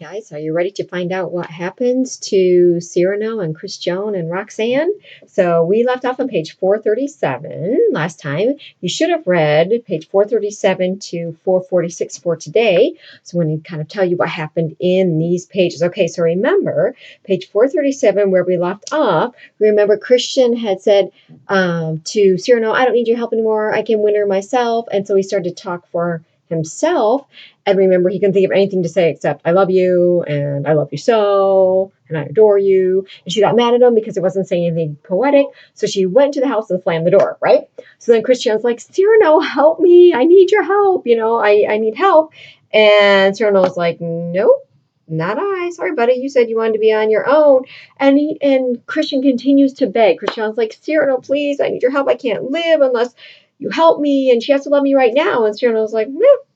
right, guys, are you ready to find out what happens to Cyrano and Christiane and Roxanne? So we left off on page 437 last time. You should have read page 437 to 446 for today. So I'm going to kind of tell you what happened in these pages. Okay, so remember, page 437 where we left off, remember Christian had said to Cyrano, I don't need your help anymore. I can win her myself. And so he started to talk for himself. And remember, he couldn't think of anything to say except, I love you, and I love you so, and I adore you. And she got mad at him because it wasn't saying anything poetic. So she went to the house and slammed the door, right? So then Christian's like, Cyrano, help me. I need your help. I need help. And Cyrano's like, nope, not I. Sorry, buddy. You said you wanted to be on your own. And Christian continues to beg. Christian's like, Cyrano, please, I need your help. I can't live unless you help me. And she has to love me right now. And Cyrano's like,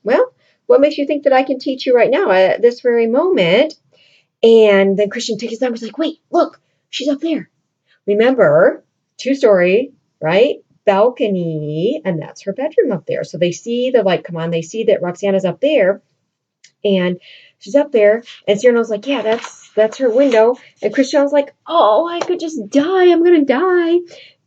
well, what makes you think that I can teach you right now at this very moment? And then Christian takes his arm. He's like, wait, look, she's up there. Remember, two-story, right? Balcony, and that's her bedroom up there. So they see the light come on. They see that Roxana's up there, and she's up there. And Cyrano's like, yeah, that's her window. And Christian's like, oh, I could just die. I'm gonna die.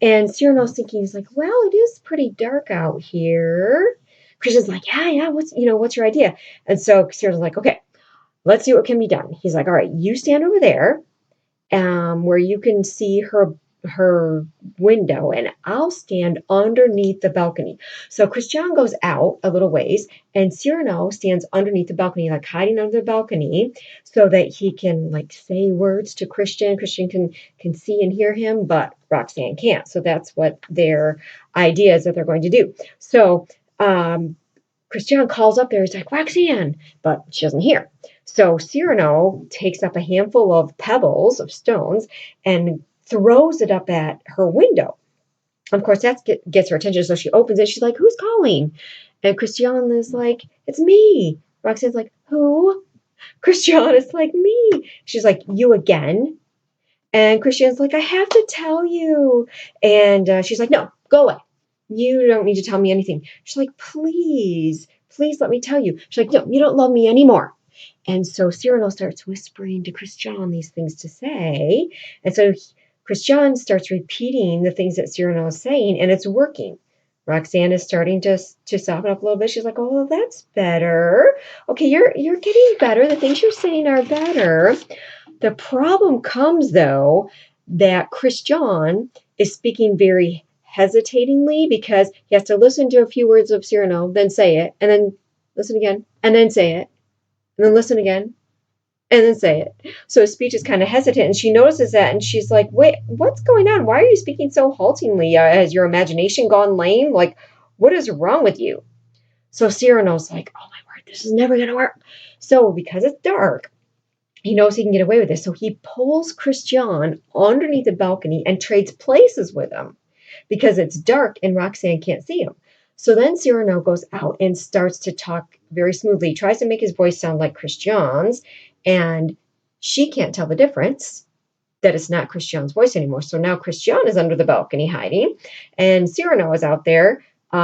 And Cyrano's thinking, he's like, well, it is pretty dark out here. Christian's like, yeah, what's your idea? And so Cyrano's like, okay, let's see what can be done. He's like, all right, you stand over there, where you can see her window, and I'll stand underneath the balcony. So Christian goes out a little ways, and Cyrano stands underneath the balcony, like hiding under the balcony, so that he can like say words to Christian. Christian can see and hear him, but Roxanne can't. So that's what their idea is that they're going to do. So Christian calls up there. He's like, Roxanne, but she doesn't hear. So Cyrano takes up a handful of pebbles, of stones, and throws it up at her window. Of course, that gets her attention. So she opens it. She's like, who's calling? And Christian is like, it's me. Roxanne's like, who? Christian is like, me. She's like, you again? And Christian's like, I have to tell you. And she's like, no, go away. You don't need to tell me anything. She's like, please let me tell you. She's like, no, you don't love me anymore. And so Cyrano starts whispering to Christian these things to say. And so Christian starts repeating the things that Cyrano is saying, and it's working. Roxanne is starting to soften up a little bit. She's like, oh, that's better. Okay, you're getting better. The things you're saying are better. The problem comes, though, that Christian is speaking very hesitatingly because he has to listen to a few words of Cyrano, then say it, and then listen again, and then say it, and then listen again, and then say it. So his speech is kind of hesitant, and she notices that, and she's like, wait, what's going on? Why are you speaking so haltingly? Has your imagination gone lame? Like, what is wrong with you? So Cyrano's like, oh my word, this is never going to work. So because it's dark, he knows he can get away with this. So he pulls Christian underneath the balcony and trades places with him because it's dark and Roxanne can't see him. So then Cyrano goes out and starts to talk very smoothly. He tries to make his voice sound like Christian's, and she can't tell the difference, that it's not Christian's voice anymore. So now Christian is under the balcony hiding, and Cyrano is out there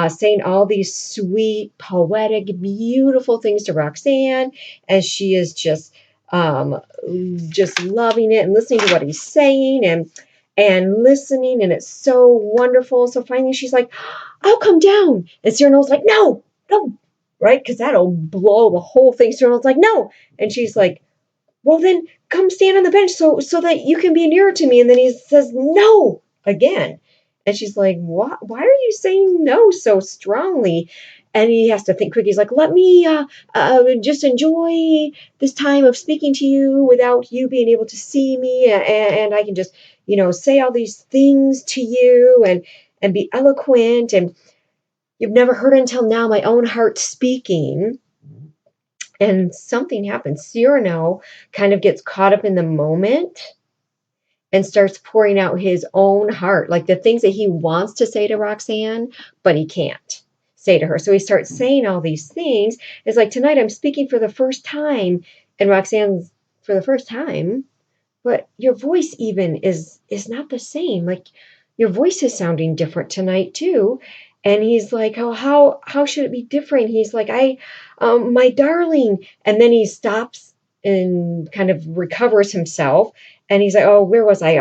saying all these sweet, poetic, beautiful things to Roxanne, and she is just loving it and listening to what he's saying and listening, and it's so wonderful. So finally she's like, I'll come down. And Cyrano's like, no, right? Because that'll blow the whole thing. Cyrano's like, no. And she's like, well, then come stand on the bench so that you can be nearer to me. And then he says, no, again. And she's like, what? Why are you saying no so strongly? And he has to think quick. He's like, let me just enjoy this time of speaking to you without you being able to see me. And I can just, say all these things to you and be eloquent. And you've never heard until now my own heart speaking. And something happens. Cyrano kind of gets caught up in the moment and starts pouring out his own heart, like the things that he wants to say to Roxanne, but he can't say to her. So he starts saying all these things. It's like, tonight I'm speaking for the first time, and Roxanne's, for the first time, but your voice even is not the same. Like, your voice is sounding different tonight too. And he's like, oh, how should it be different? He's like, my darling. And then he stops and kind of recovers himself. And he's like, oh, where was I?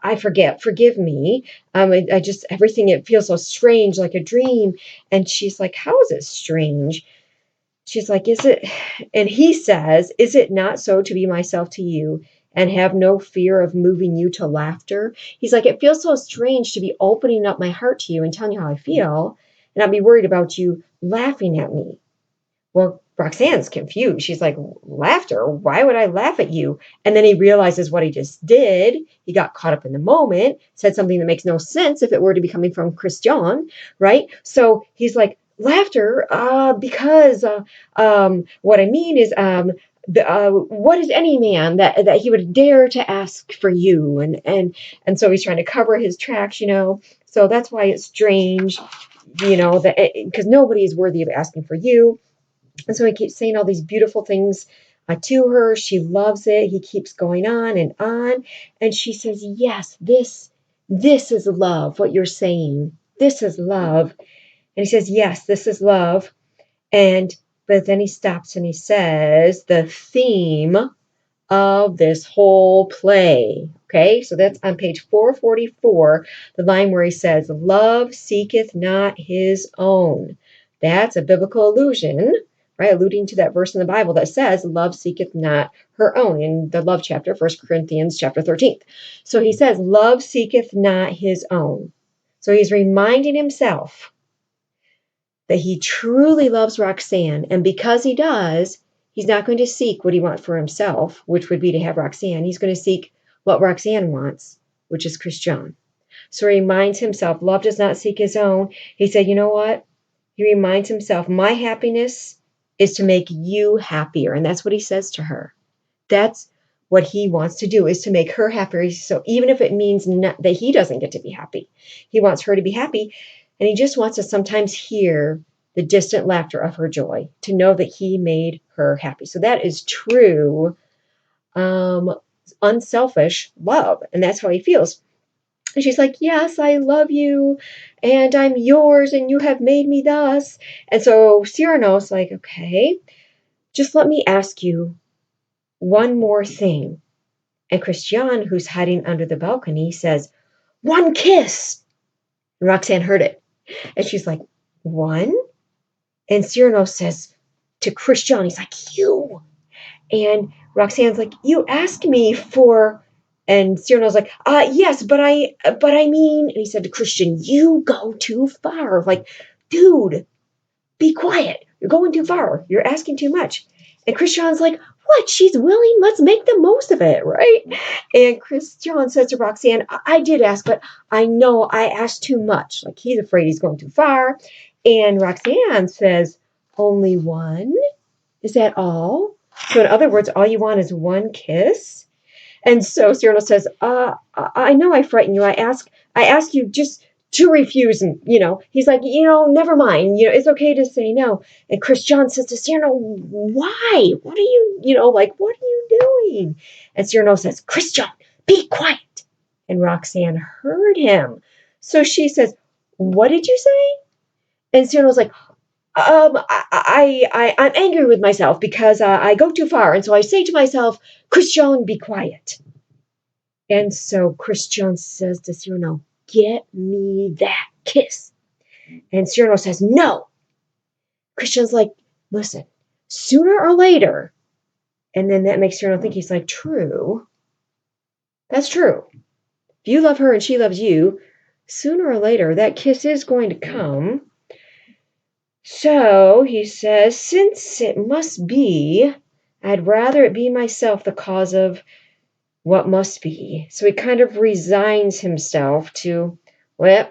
I forget. Forgive me. I just, everything, it feels so strange, like a dream. And she's like, how is it strange? She's like, is it? And he says, is it not so to be myself to you and have no fear of moving you to laughter? He's like, it feels so strange to be opening up my heart to you and telling you how I feel, and I'll be worried about you laughing at me. Well, Roxanne's confused. She's like, laughter? Why would I laugh at you? And then he realizes what he just did. He got caught up in the moment, said something that makes no sense if it were to be coming from Christian, right? So he's like, laughter, because what I mean is, what is any man that he would dare to ask for you? And so he's trying to cover his tracks, you know. So that's why it's strange, you know, that because nobody is worthy of asking for you. And so he keeps saying all these beautiful things to her. She loves it. He keeps going on and on. And she says, yes, this is love, what you're saying. This is love. And he says, yes, this is love. But then he stops and he says, the theme of this whole play. Okay, so that's on page 444, the line where he says, love seeketh not his own. That's a biblical allusion, right? Alluding to that verse in the Bible that says, love seeketh not her own, in the love chapter, 1 Corinthians chapter 13. So he says, love seeketh not his own. So he's reminding himself that he truly loves Roxanne. And because he does, he's not going to seek what he wants for himself, which would be to have Roxanne. He's going to seek what Roxanne wants, which is Christian. So he reminds himself, love does not seek his own. He said, you know what? He reminds himself, my happiness is to make you happier. And that's what he says to her. That's what he wants to do, is to make her happier. So even if it means not, that he doesn't get to be happy, he wants her to be happy. And he just wants to sometimes hear the distant laughter of her joy, to know that he made her happy. So that is true, unselfish love. And that's how he feels. And she's like, yes, I love you, and I'm yours, and you have made me thus. And so Cyrano's like, okay, just let me ask you one more thing. And Christian, who's hiding under the balcony, says, one kiss. And Roxanne heard it. And she's like, one? And Cyrano says to Christian, he's like, you. And Roxanne's like, you asked me for, and Cyrano's like, yes, but I mean, and he said to Christian, you go too far. Like, dude, be quiet. You're going too far. You're asking too much. And Christian's like, what? She's willing. Let's make the most of it, right? And Christian says to Roxanne, I did ask, but I know I asked too much. Like, he's afraid he's going too far. And Roxanne says, only one? Is that all? So in other words, all you want is one kiss? And so Cyrano says, I know I frightened you. I asked you just to refuse. And, he's like, never mind. It's okay to say no. And Christian says to Cyrano, why? What are you, what are you doing? And Cyrano says, Christian, be quiet. And Roxanne heard him. So she says, what did you say? And Cyrano's like, I'm angry with myself because I go too far. And so I say to myself, Christian, be quiet. And so Christian says to Cyrano, get me that kiss. And Cyrano says, no. Christian's like, listen, sooner or later. And then that makes Cyrano think, he's like, true. That's true. If you love her and she loves you, sooner or later, that kiss is going to come. So he says, since it must be, I'd rather it be myself the cause of what must be. So he kind of resigns himself to, well,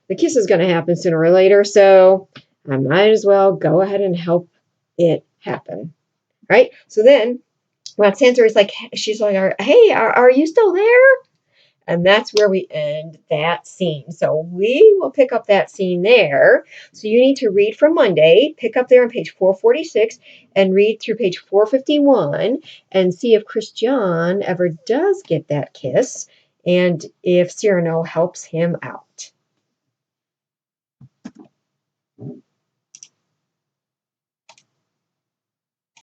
the kiss is going to happen sooner or later, so I might as well go ahead and help it happen, right? So then Roxanne is like, she's like, hey, are you still there? And that's where we end that scene. So we will pick up that scene there. So you need to read from Monday, pick up there on page 446, and read through page 451 and see if Christian ever does get that kiss and if Cyrano helps him out.